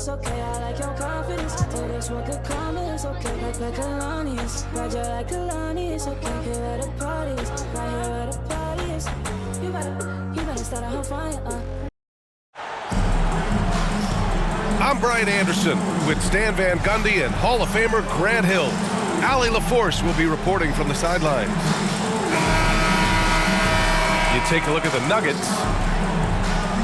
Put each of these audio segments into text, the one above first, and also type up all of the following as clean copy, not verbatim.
it's okay. I like your confidence. Oh, that's what good karma is, okay. Like Kalani is. Roger like Kalani is, okay. Here where the party is. Right here where the party is. You better start a whole fire, I'm Brian Anderson with Stan Van Gundy and Hall of Famer Grant Hill. Allie LaForce will be reporting from the sidelines. You take a look at the Nuggets.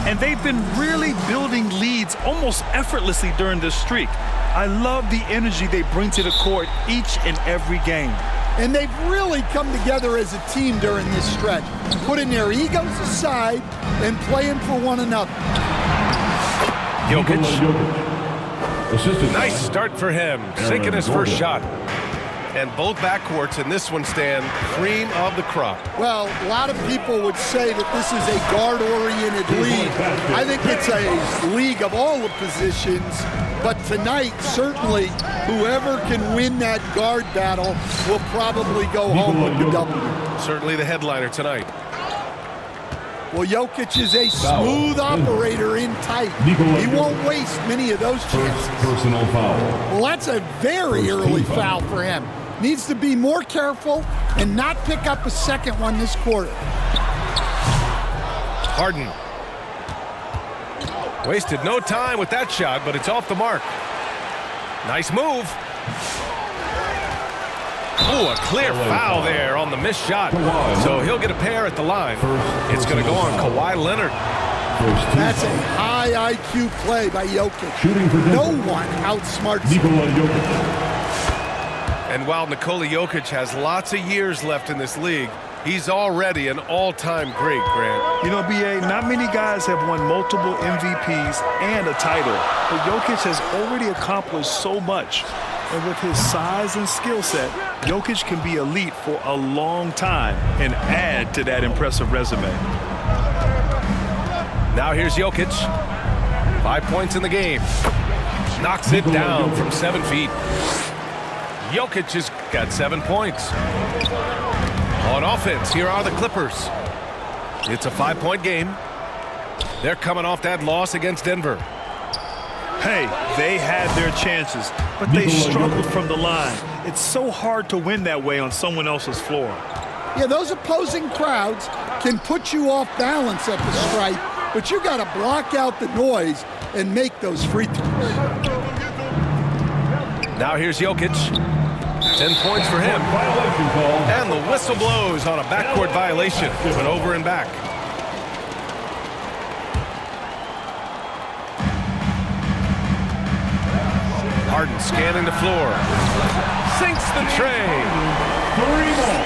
And they've been really building leads almost effortlessly during this streak. I love the energy they bring to the court each and every game. And they've really come together as a team during this stretch, putting their egos aside and playing for one another. Jokic. Nice start for him, sinking his first shot. And both backcourts in this one stand cream of the crop. Well, a lot of people would say that this is a guard-oriented league. I think it's a league of all the positions, but tonight, certainly, whoever can win that guard battle will probably go home with the W. Certainly the headliner tonight. Well, Jokic is a smooth operator in tight. He won't waste many of those chances. Personal foul. Well, that's a very early foul for him. Needs to be more careful and not pick up a second one this quarter. Harden. Wasted no time with that shot, but it's off the mark. Nice move. Oh, a clear foul there on the missed shot. So he'll get a pair at the line. It's going to go on Kawhi Leonard. That's a high IQ play by Jokic. No one outsmarts him. And while Nikola Jokic has lots of years left in this league, he's already an all-time great, Grant. You know, B.A., not many guys have won multiple MVPs and a title, but Jokic has already accomplished so much. And with his size and skill set, Jokic can be elite for a long time and add to that impressive resume. Now here's Jokic. 5 points in the game. Knocks it down from 7 feet. Jokic has got 7 points. On offense, here are the Clippers. It's a 5-point game. They're coming off that loss against Denver. Hey, they had their chances, but they struggled from the line. It's so hard to win that way on someone else's floor. Yeah, those opposing crowds can put you off balance at the stripe, but you got to block out the noise and make those free throws. Now here's Jokic. 10 points for him. And the whistle blows on a backcourt violation. But over and back. Harden scanning the floor. Sinks the tray.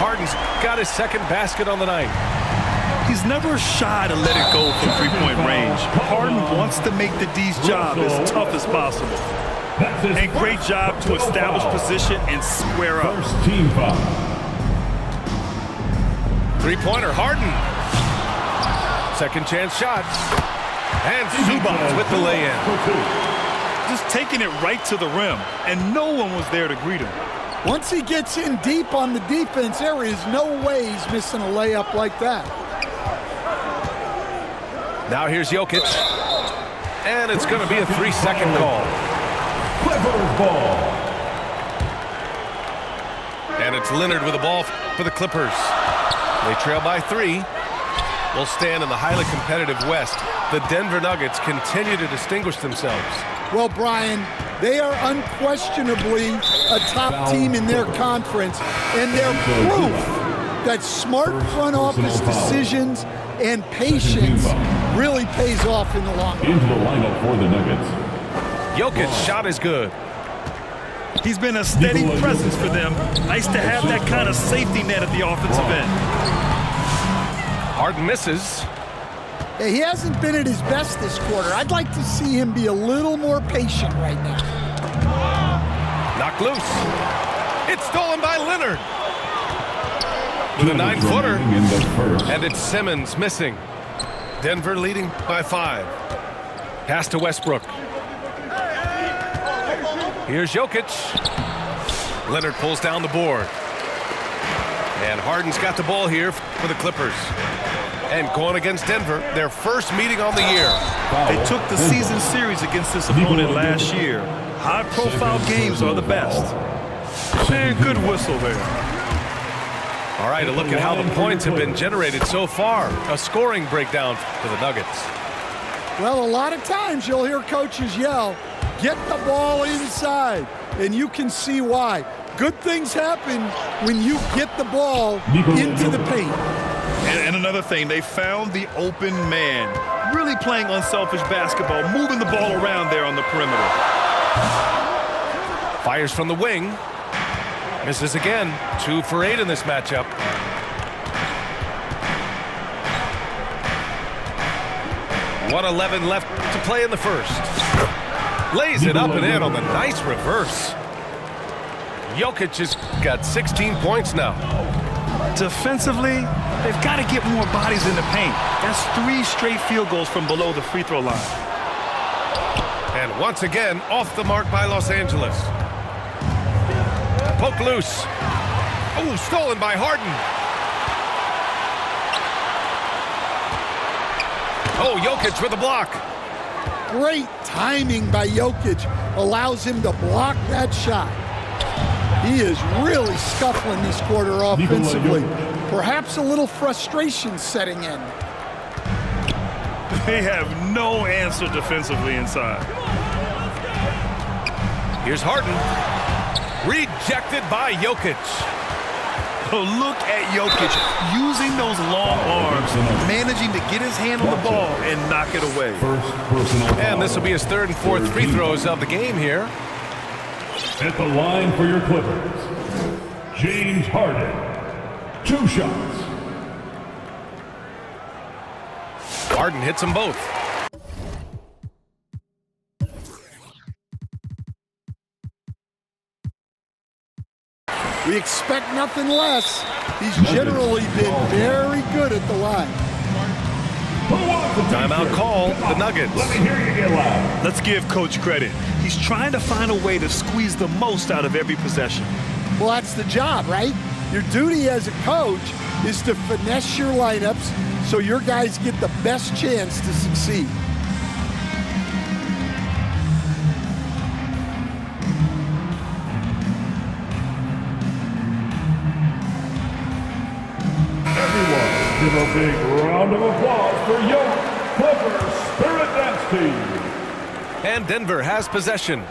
Harden's got his second basket on the night. He's never shy to let it go from three-point range. Harden wants to make the D's job as tough as possible. And great job to establish position and square up. First team foul. Three-pointer, Harden. Second chance shot. And Zubac with the lay-in. Just taking it right to the rim, and no one was there to greet him. Once he gets in deep on the defense, there is no way he's missing a layup like that. Now here's Jokic. And it's going to be a 3-second call. Clippers ball. And it's Leonard with the ball for the Clippers. They trail by 3. Will stand in the highly competitive West. The Denver Nuggets continue to distinguish themselves. Well, Brian, they are unquestionably a top team in their conference, and they're proof that smart front office decisions and patience really pays off in the long run. Into the lineup for the Nuggets. Jokic's shot is good. He's been a steady presence for them. Nice to have that kind of safety net at the offensive end. Harden misses. Yeah, he hasn't been at his best this quarter. I'd like to see him be a little more patient right now. Knocked loose. It's stolen by Leonard. With a 9-footer. And it's Simmons missing. Denver leading by 5. Pass to Westbrook. Here's Jokic. Leonard pulls down the board. And Harden's got the ball here for the Clippers. And going against Denver, their first meeting on the year. They took the season series against this opponent last year. High-profile games are the best. Man, good whistle there. All right, a look at how the points have been generated so far. A scoring breakdown for the Nuggets. Well, a lot of times you'll hear coaches yell, "Get the ball inside," and you can see why. Good things happen when you get the ball into the paint. And another thing, they found the open man. Really playing unselfish basketball, moving the ball around there on the perimeter. Fires from the wing. Misses again. 2 for 8 in this matchup. .111 left to play in the first. Lays it up and in on the nice reverse. Jokic has got 16 points now. Defensively, they've got to get more bodies in the paint. That's 3 straight field goals from below the free throw line. And once again, off the mark by Los Angeles. Poke loose. Oh, stolen by Harden. Oh, Jokic with a block. Great timing by Jokic allows him to block that shot. He is really scuffling this quarter offensively. Perhaps a little frustration setting in. They have no answer defensively inside. Here's Harden. Rejected by Jokic. Oh, look at Jokic using those long arms, managing to get his hand on the ball and knock it away. And this will be his 3rd and 4th free throws of the game here. At the line for your Clippers, James Harden. 2 shots. Harden hits them both. We expect nothing less. He's generally been very good at the line. Timeout call, the Nuggets. Let me hear you get loud. Let's give Coach credit. He's trying to find a way to squeeze the most out of every possession. Well, that's the job, right? Your duty as a coach is to finesse your lineups so your guys get the best chance to succeed. Everyone, give a big round of applause for your Clippers Spirit Dance Team. And Denver has possession.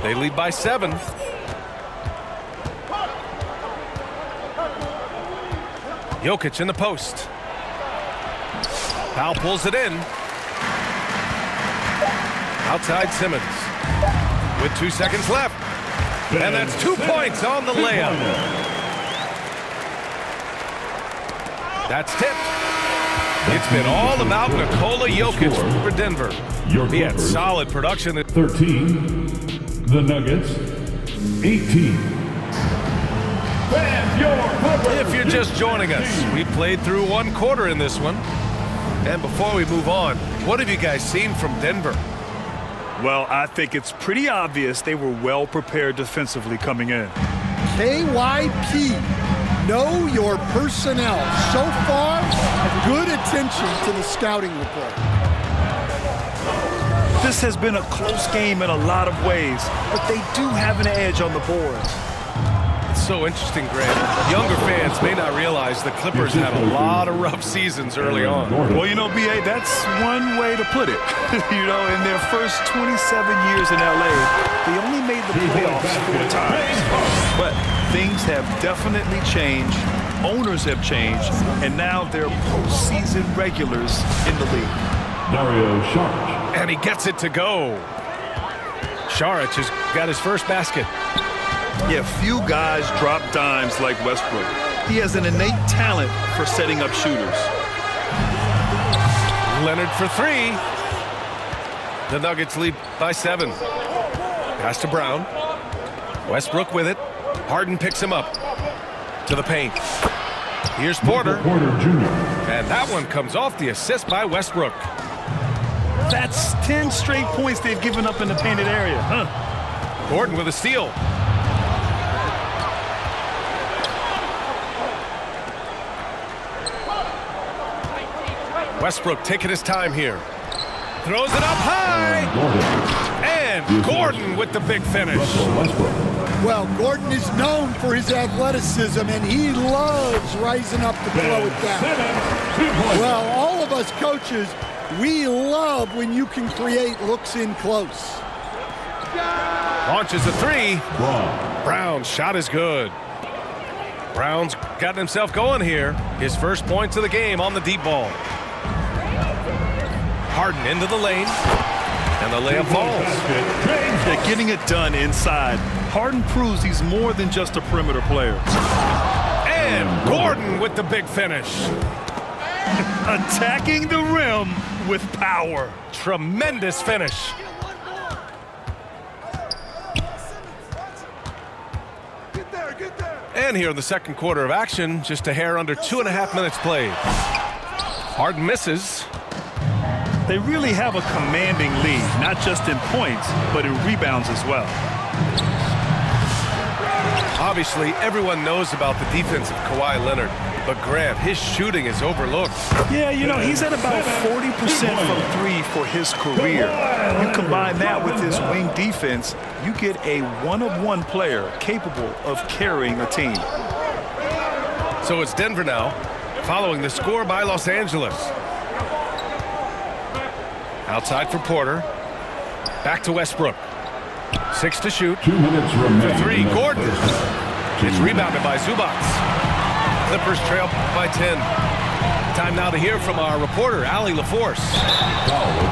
They lead by 7. Jokic in the post. Powell pulls it in. Outside Simmons. With 2 seconds left. And that's 2 points on the layup. That's tipped. It's been all about Nikola Jokic for Denver. He had solid production. 13, the Nuggets, 18. Fans, your Clippers. If you're just joining us, we played through 1 quarter in this one. And before we move on, what have you guys seen from Denver? Well, I think it's pretty obvious they were well prepared defensively coming in. KYP, know your personnel. So far, good attention to the scouting report. This has been a close game in a lot of ways, but they do have an edge on the boards. It's so interesting, Grant. Younger fans may not realize the Clippers had a lot of rough seasons early on. Well, you know, B.A., that's one way to put it. You know, in their first 27 years in L.A., they only made the playoffs 4 times. But things have definitely changed. Owners have changed, and now they're postseason regulars in the league. Dario Saric. And he gets it to go. Saric has got his first basket. Yeah, few guys drop dimes like Westbrook. He has an innate talent for setting up shooters. Leonard for 3. The Nuggets lead by 7. Pass to Brown. Westbrook with it. Harden picks him up. To the paint. Here's Porter. Porter Jr. And that one comes off the assist by Westbrook. That's 10 straight points they've given up in the painted area, huh? Gordon with a steal. Westbrook taking his time here. Throws it up high. And Gordon with the big finish. Well, Gordon is known for his athleticism, and he loves rising up to blow it down. Well, all of us coaches, we love when you can create looks in close. Launches a three. Brown's shot is good. Brown's gotten himself going here. His first points of the game on the deep ball. Harden into the lane. And the layup falls. They're getting it done inside. Harden proves he's more than just a perimeter player. And Gordon with the big finish. Attacking the rim with power. Tremendous finish. And here in the second quarter of action, just a hair under 2.5 minutes played. Harden misses. They really have a commanding lead, not just in points, but in rebounds as well. Obviously, everyone knows about the defense of Kawhi Leonard, but Grant, his shooting is overlooked. Yeah, you know, he's at about 40% from three for his career. You combine that with his wing defense, you get a one-of-one player capable of carrying a team. So it's Denver now, following the score by Los Angeles. Outside for Porter. Back to Westbrook. 6 to shoot. 2 minutes remaining. For three, Gordon. It's rebounded by Zubac. Clippers trail by 10. Time now to hear from our reporter, Allie LaForce.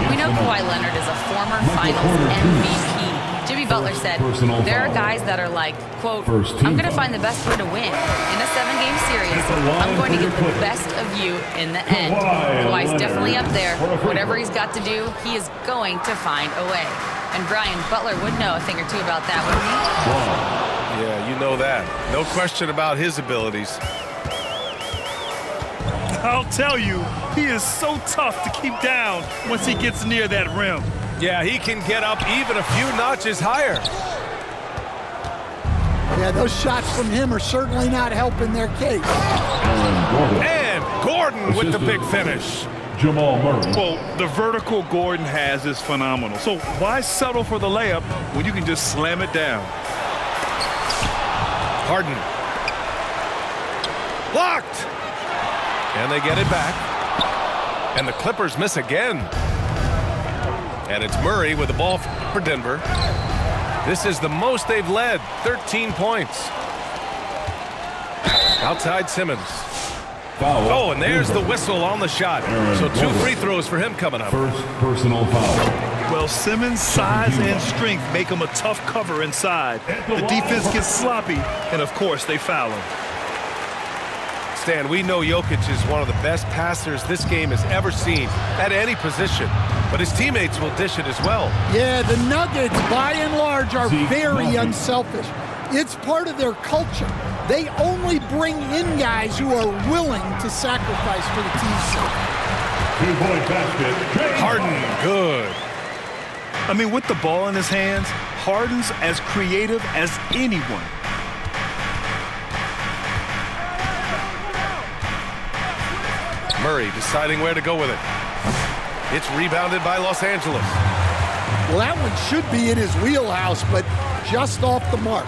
We know Kawhi Leonard is a former Finals MVP. Jimmy Butler said, there are guys that are like, quote, I'm going to find the best way to win. In a 7-game series, I'm going to get the best of you in the end. Kawhi's definitely up there. Whatever he's got to do, he is going to find a way. And Brian, Butler would know a thing or two about that, wouldn't he? Yeah, you know that. No question about his abilities. I'll tell you, he is so tough to keep down once he gets near that rim. Yeah, he can get up even a few notches higher. Yeah, those shots from him are certainly not helping their case. And Gordon with the big finish. Jamal Murray. Well, the vertical Gordon has is phenomenal. So why settle for the layup when you can just slam it down? Harden. Blocked. And they get it back. And the Clippers miss again. And it's Murray with the ball for Denver. This is the most they've led, 13 points. Outside Simmons. Oh, and there's the whistle on the shot. So 2 free throws for him coming up. First personal foul. Well, Simmons' size and strength make him a tough cover inside. The defense gets sloppy, and of course, they foul him. Stan, we know Jokic is one of the best passers this game has ever seen at any position, but his teammates will dish it as well. Yeah, the Nuggets, by and large, are very unselfish. It's part of their culture. They only bring in guys who are willing to sacrifice for the team's sake. 2-point basket. Harden, good. I mean, with the ball in his hands, Harden's as creative as anyone. Murray deciding where to go with it. It's rebounded by Los Angeles. Well, that one should be in his wheelhouse, but just off the mark.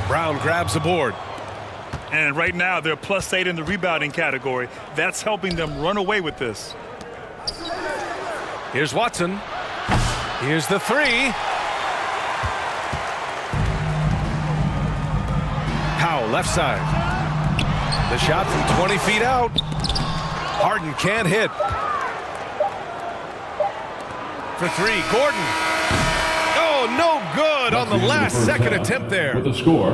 Brown grabs the board. And right now, they're +8 in the rebounding category. That's helping them run away with this. Here's Watson. Here's the three. Powell, left side. The shot from 20 feet out. Harden can't hit. For three, Gordon. Oh, no good on the last second attempt there. With the score,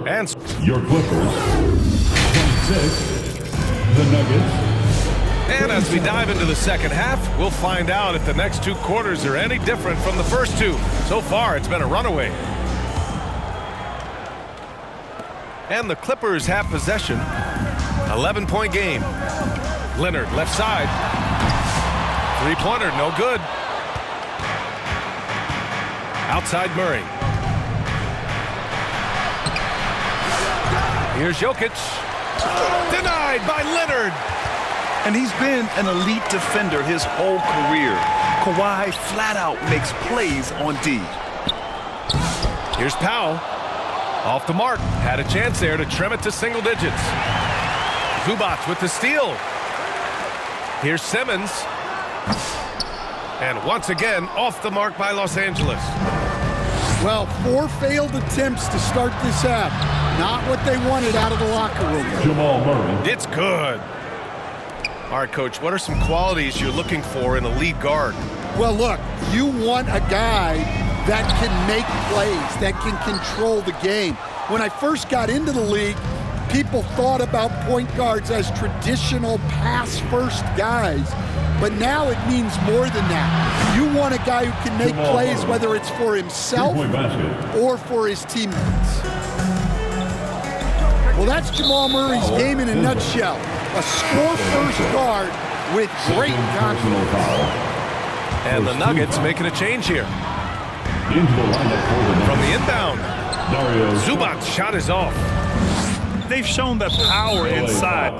And your Clippers, 26, the Nuggets. And as we dive into the second half, we'll find out if the next 2 quarters are any different from the first 2. So far, it's been a runaway. And the Clippers have possession. 11-point game. Leonard, left side. Three-pointer, no good. Outside Murray. Here's Jokic. Denied by Leonard. And he's been an elite defender his whole career. Kawhi flat out makes plays on D. Here's Powell. Off the mark. Had a chance there to trim it to single digits. Zubac with the steal. Here's Simmons. And once again, off the mark by Los Angeles. Well, 4 failed attempts to start this half. Not what they wanted out of the locker room. Jamal Murray. It's good. All right, Coach, what are some qualities you're looking for in a lead guard? Well, look, you want a guy that can make plays, that can control the game. When I first got into the league, people thought about point guards as traditional pass-first guys. But now it means more than that. You want a guy who can make plays, whether it's for himself or for his teammates. Well, that's Jamal Murray's game in a nutshell. A score-first guard with great confidence. And the Nuggets making a change here. Into the lineup for the From the inbound, Dario Zubac's shot is off. They've shown that power inside.